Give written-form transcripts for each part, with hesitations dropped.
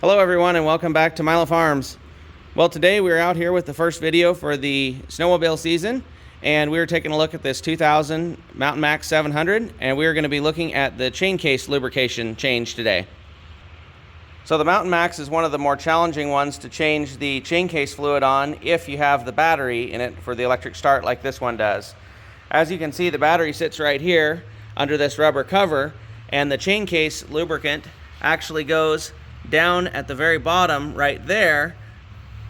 Hello everyone and welcome back to Milo Farms. Well, today we are out here with the first video for the snowmobile season, and we are taking a look at this 2000 Mountain Max 700, and we are going to be looking at the chain case lubrication change today. So the Mountain Max is one of the more challenging ones to change the chain case fluid on if you have the battery in it for the electric start like this one does. As you can see, the battery sits right here under this rubber cover, and the chain case lubricant actually goes down at the very bottom right there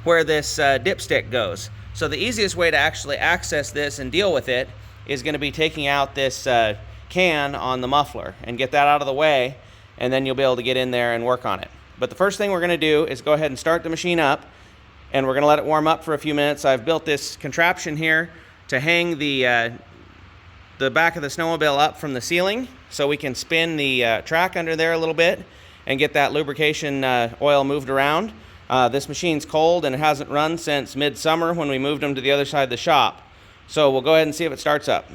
where this dipstick goes. So the easiest way to actually access this and deal with it is going to be taking out this can on the muffler and get that out of the way, and then you'll be able to get in there and work on it. But the first thing we're going to do is go ahead and start the machine up, and we're going to let it warm up for a few minutes. I've built this contraption here to hang the back of the snowmobile up from the ceiling so we can spin the track under there a little bit and get that lubrication oil moved around. This machine's cold and it hasn't run since midsummer when we moved them to the other side of the shop. So we'll go ahead and see if it starts up.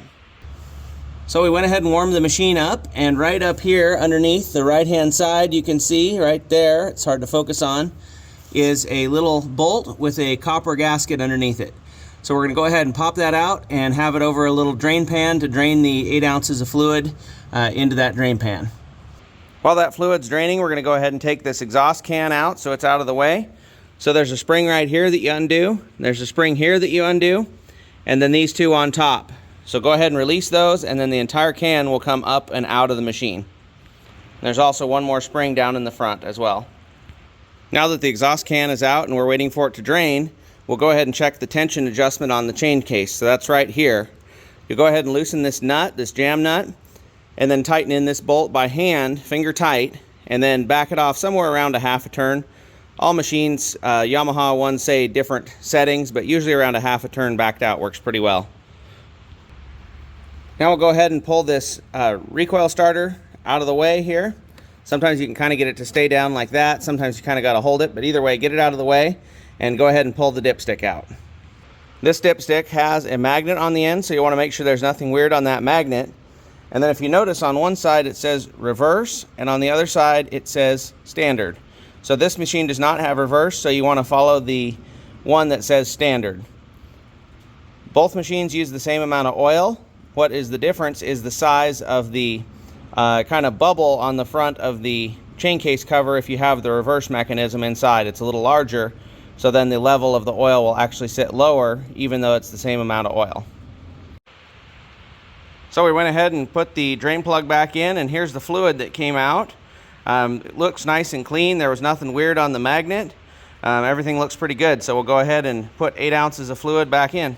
So we went ahead and warmed the machine up, and right up here underneath the right hand side, you can see right there, it's hard to focus on, is a little bolt with a copper gasket underneath it. So we're going to go ahead and pop that out and have it over a little drain pan to drain the 8 ounces of fluid into that drain pan. While that fluid's draining, we're going to go ahead and take this exhaust can out so it's out of the way. So there's a spring right here that you undo, there's a spring here that you undo, and then these two on top. So go ahead and release those, and then the entire can will come up and out of the machine. There's also one more spring down in the front as well. Now that the exhaust can is out and we're waiting for it to drain, we'll go ahead and check the tension adjustment on the chain case. So that's right here. You go ahead and loosen this nut, this jam nut, and then tighten in this bolt by hand, finger tight, and then back it off somewhere around a half a turn. All machines, Yamaha ones say different settings, but usually around a half a turn backed out works pretty well. Now we'll go ahead and pull this recoil starter out of the way here. Sometimes you can kind of get it to stay down like that. Sometimes you kind of got to hold it, but either way, get it out of the way and go ahead and pull the dipstick out. This dipstick has a magnet on the end, so you want to make sure there's nothing weird on that magnet. And then if you notice, on one side it says reverse, and on the other side it says standard. So this machine does not have reverse, so you want to follow the one that says standard. Both machines use the same amount of oil. What is the difference is the size of the kind of bubble on the front of the chain case cover. If you have the reverse mechanism inside, it's a little larger, so then the level of the oil will actually sit lower even though it's the same amount of oil. So we went ahead and put the drain plug back in, and here's the fluid that came out. It looks nice and clean. There was nothing weird on the magnet. Everything looks pretty good, so we'll go ahead and put 8 ounces of fluid back in.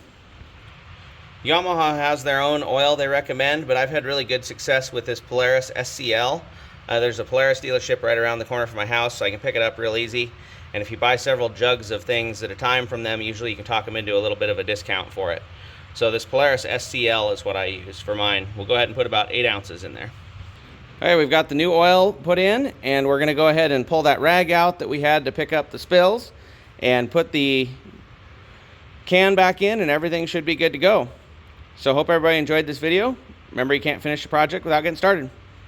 Yamaha has their own oil they recommend, but I've had really good success with this Polaris SCL. There's a Polaris dealership right around the corner from my house, so I can pick it up real easy. And if you buy several jugs of things at a time from them, usually you can talk them into a little bit of a discount for it. So this Polaris SCL is what I use for mine. We'll go ahead and put about 8 ounces in there. All right, we've got the new oil put in, and we're going to go ahead and pull that rag out that we had to pick up the spills and put the can back in, and everything should be good to go. So hope everybody enjoyed this video. Remember, you can't finish a project without getting started.